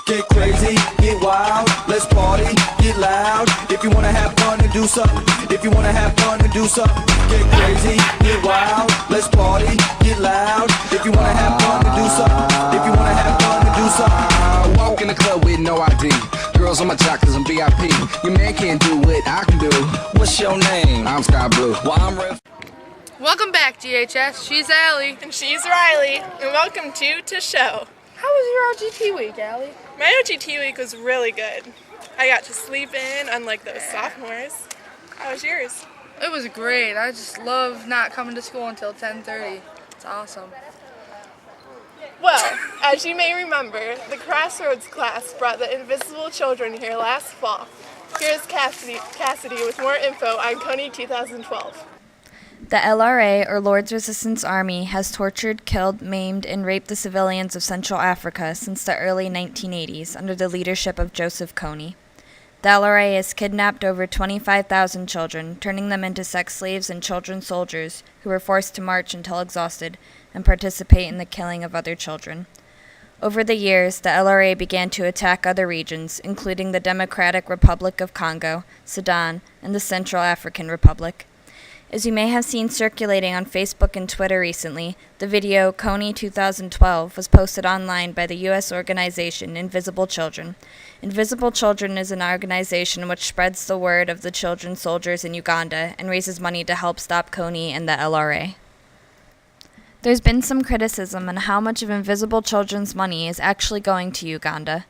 Get crazy, get wild, let's party, get loud. If you wanna have fun and do something, if you wanna have fun and do something. Get crazy, get wild, let's party, get loud. If you wanna have fun and do something, if you wanna have fun and do something. I walk in the club with no ID. Girls on my jock cause I'm VIP. Your man can't do what I can do. What's your name? I'm Sky Blue. Well, I'm Ref. Welcome back, GHS. She's Allie. And she's Riley. And welcome to Show. How was your OGT week, Allie? My OGT week was really good. I got to sleep in, unlike those sophomores. How was yours? It was great. I just love not coming to school until 10:30. It's awesome. Well, as you may remember, the Crossroads class brought the Invisible Children here last fall. Here's Cassidy with more info on Coney 2012. The LRA, or Lord's Resistance Army, has tortured, killed, maimed, and raped the civilians of Central Africa since the early 1980s under the leadership of Joseph Kony. The LRA has kidnapped over 25,000 children, turning them into sex slaves and children soldiers who were forced to march until exhausted and participate in the killing of other children. Over the years, the LRA began to attack other regions, including the Democratic Republic of Congo, Sudan, and the Central African Republic. As you may have seen circulating on Facebook and Twitter recently, the video Coney 2012 was posted online by the U.S. organization Invisible Children. Invisible Children is an organization which spreads the word of the children soldiers in Uganda and raises money to help stop Coney and the LRA. There's been some criticism on how much of Invisible Children's money is actually going to Uganda.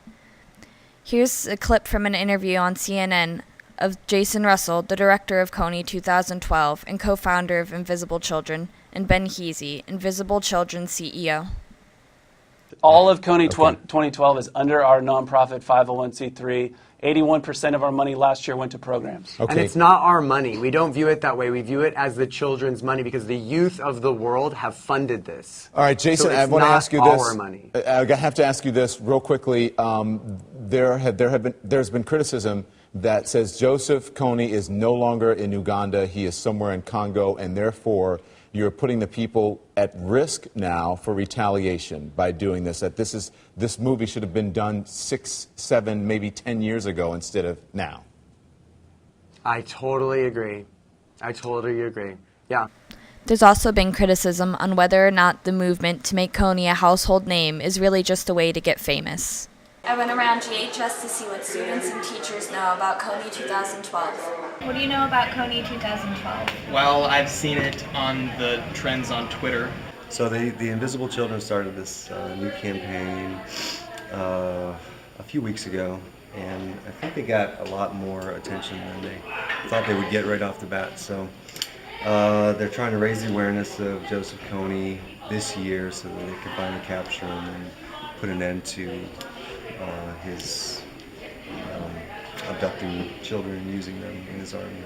Here's a clip from an interview on CNN of Jason Russell, the director of Coney 2012 and co-founder of Invisible Children, and Ben Heasy, Invisible Children's CEO. All of Coney 2012 is under our nonprofit 501c3. 81% of our money last year went to programs. Okay. And it's not our money. We don't view it that way. We view it as the children's money because the youth of the world have funded this. All right, Jason, so I want to ask you this. Our money. I have to ask you this real quickly. There's been criticism that says Joseph Kony is no longer in Uganda. He is somewhere in Congo, and therefore you're putting the people at risk now for retaliation by doing this. That this movie should have been done 6, 7, maybe 10 years ago instead of now. I totally agree. Yeah. There's also been criticism on whether or not the movement to make Coney a household name is really just a way to get famous. I went around GHS to see what students and teachers know about Coney 2012. What do you know about Coney 2012? Well, I've seen it on the trends on Twitter. So the Invisible Children started this new campaign a few weeks ago, and I think they got a lot more attention than they thought they would get right off the bat. So they're trying to raise the awareness of Joseph Kony this year so that they can finally capture him and put an end to his abducting children and using them in his army.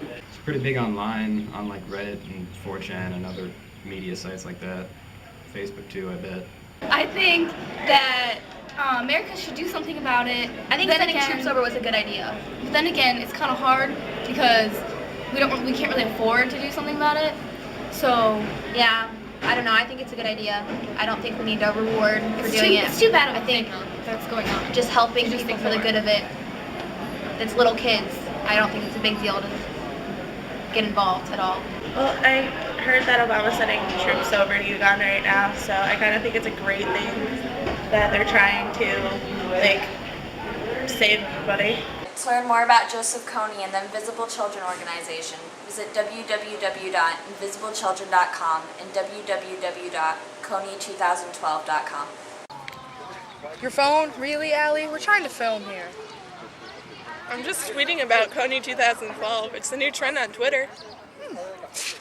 It's pretty big online, on like Reddit and 4chan and other media sites like that. Facebook too, I bet. I think that America should do something about it. I think sending troops over was a good idea. But then again, it's kind of hard because we can't really afford to do something about it. So yeah. I don't know. I think it's a good idea. I don't think we need a reward for doing it. It's too bad of a thing that's going on. Just helping people for the good of it. It's little kids. I don't think it's a big deal to get involved at all. Well, I heard that Obama's sending troops over to Uganda right now, so I kind of think it's a great thing that they're trying to, save everybody. To learn more about Joseph Kony and the Invisible Children organization, visit www.invisiblechildren.com and www.coney2012.com. Your phone? Really, Allie? We're trying to film here. I'm just tweeting about Coney 2012. It's the new trend on Twitter.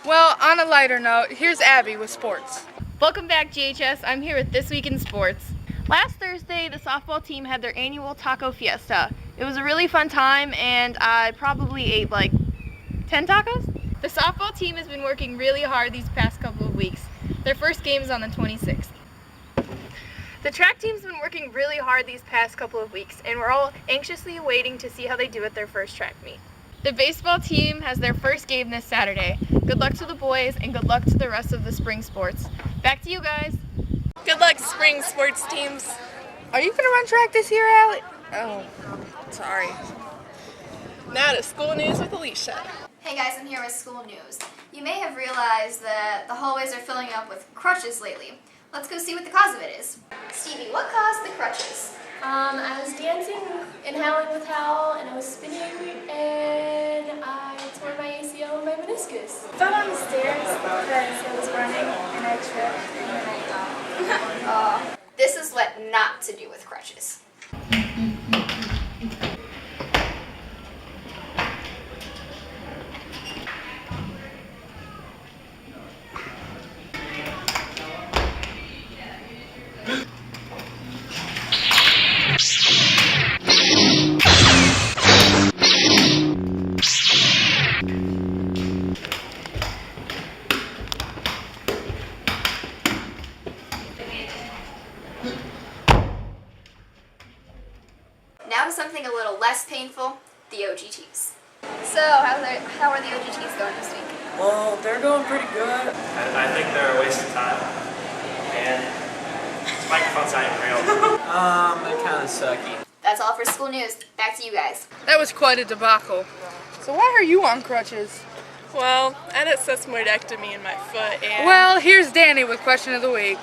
Well, on a lighter note, here's Abby with sports. Welcome back, GHS. I'm here with This Week in Sports. Last Thursday, the softball team had their annual taco fiesta. It was a really fun time, and I probably ate like 10 tacos. The softball team has been working really hard these past couple of weeks. Their first game is on the 26th. The track team's been working really hard these past couple of weeks, and we're all anxiously waiting to see how they do at their first track meet. The baseball team has their first game this Saturday. Good luck to the boys, and good luck to the rest of the spring sports. Back to you guys. Good luck, spring sports teams. Are you gonna run track this year, Allie? Oh, sorry. Now to school news with Alicia. Hey guys, I'm here with school news. You may have realized that the hallways are filling up with crutches lately. Let's go see what the cause of it is. Stevie, what caused the crutches? I was dancing and howling with Hal, and I was spinning, and I tore my ACL and my meniscus. Fell down the stairs because it was running, and I tripped, and then I fell. This is what not to do with crutches. Now to something a little less painful, the OGTs. So, how are the OGTs going this week? Well, they're going pretty good. I think they're a waste of time. And this microphone's not even real. They're kind of sucky. That's all for school news. Back to you guys. That was quite a debacle. So why are you on crutches? Well, I had a sesamoidectomy in my foot and... Well, here's Danny with question of the week.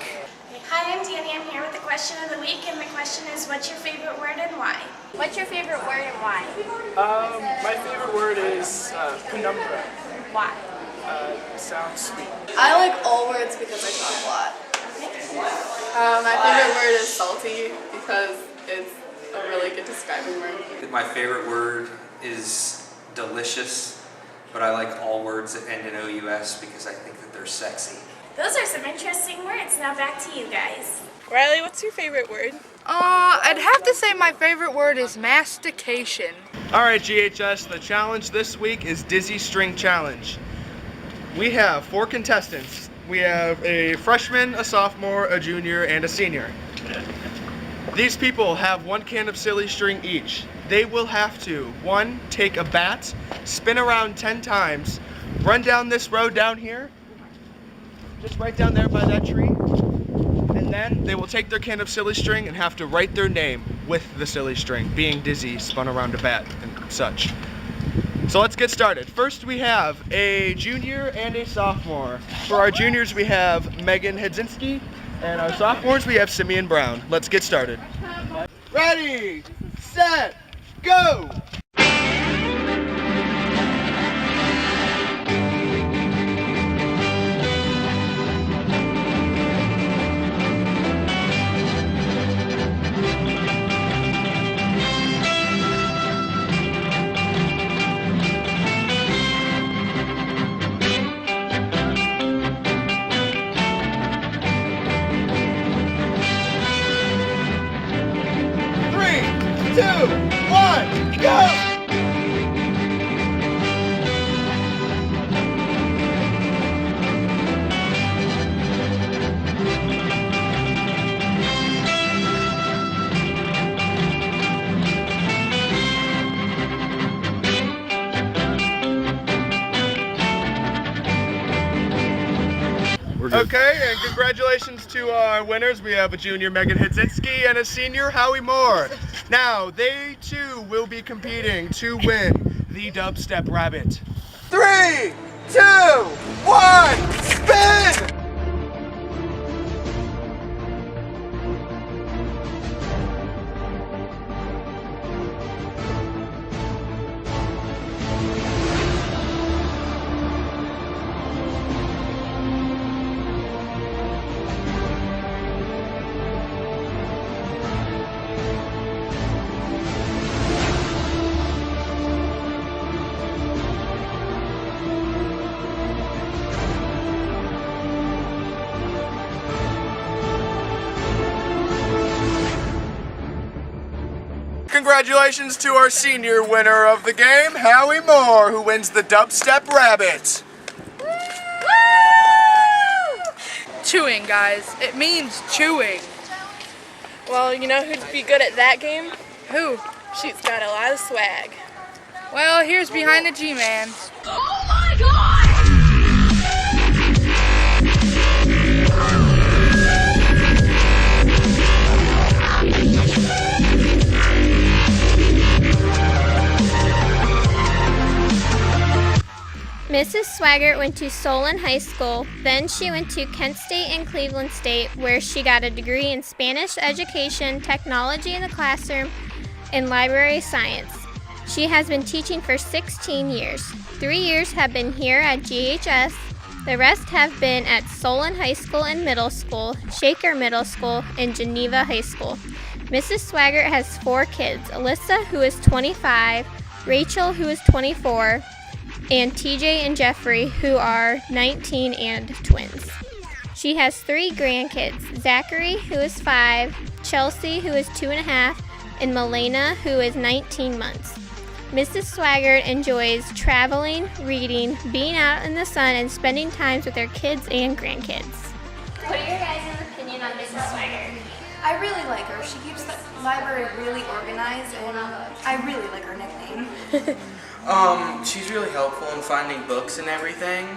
Hi, I'm Danny. I'm here with the question of the week, and my question is, what's your favorite word and why? What's your favorite word and why? My favorite word is penumbra. Why? Sounds sweet. I like all words because I talk a lot. My favorite word is salty because it's a really good describing word. My favorite word is delicious, but I like all words that end in OUS because I think that they're sexy. Those are some interesting words. Now back to you guys. Riley, what's your favorite word? I'd have to say my favorite word is mastication. Alright GHS, the challenge this week is Dizzy String Challenge. We have 4 contestants. We have a freshman, a sophomore, a junior, and a senior. These people have 1 can of silly string each. They will have to, 1, take a bat, spin around 10 times, run down this road down here, just right down there by that tree, and then they will take their can of silly string and have to write their name with the silly string, being dizzy, spun around a bat, and such. So let's get started. First we have a junior and a sophomore. For our juniors we have Megan Hedzinski, and our sophomores we have Simeon Brown. Let's get started. Ready, set, go! Okay, and congratulations to our winners. We have a junior, Megan Hedzinski, and a senior, Howie Moore. Now, they too will be competing to win the Dubstep Rabbit. 3, 2, 1, spin! Congratulations to our senior winner of the game, Howie Moore, who wins the Dubstep Rabbit. Chewing, guys. It means chewing. Well, you know who'd be good at that game? Who? She's got a lot of swag. Well, here's Behind the G-Man. Oh my God! Mrs. Swaggart went to Solon High School, then she went to Kent State and Cleveland State, where she got a degree in Spanish education, technology in the classroom, and library science. She has been teaching for 16 years. 3 years have been here at GHS. The rest have been at Solon High School and Middle School, Shaker Middle School, and Geneva High School. Mrs. Swaggart has 4 kids, Alyssa, who is 25, Rachel, who is 24, and TJ and Jeffrey, who are 19 and twins. She has 3 grandkids, Zachary, who is 5, Chelsea, who is 2.5, and Milena, who is 19 months. Mrs. Swaggart enjoys traveling, reading, being out in the sun, and spending time with her kids and grandkids. What are your guys' opinion on Mrs. Swaggart? I really like her. She keeps the library really organized, and I really like her nickname. She's really helpful in finding books and everything,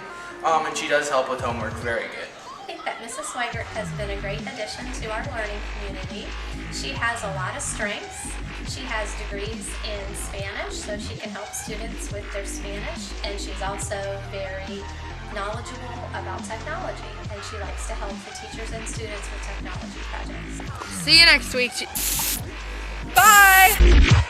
and she does help with homework very good. I think that Mrs. Swaggart has been a great addition to our learning community. She has a lot of strengths. She has degrees in Spanish, so she can help students with their Spanish, and she's also very knowledgeable about technology, and she likes to help the teachers and students with technology projects. See you next week. Bye!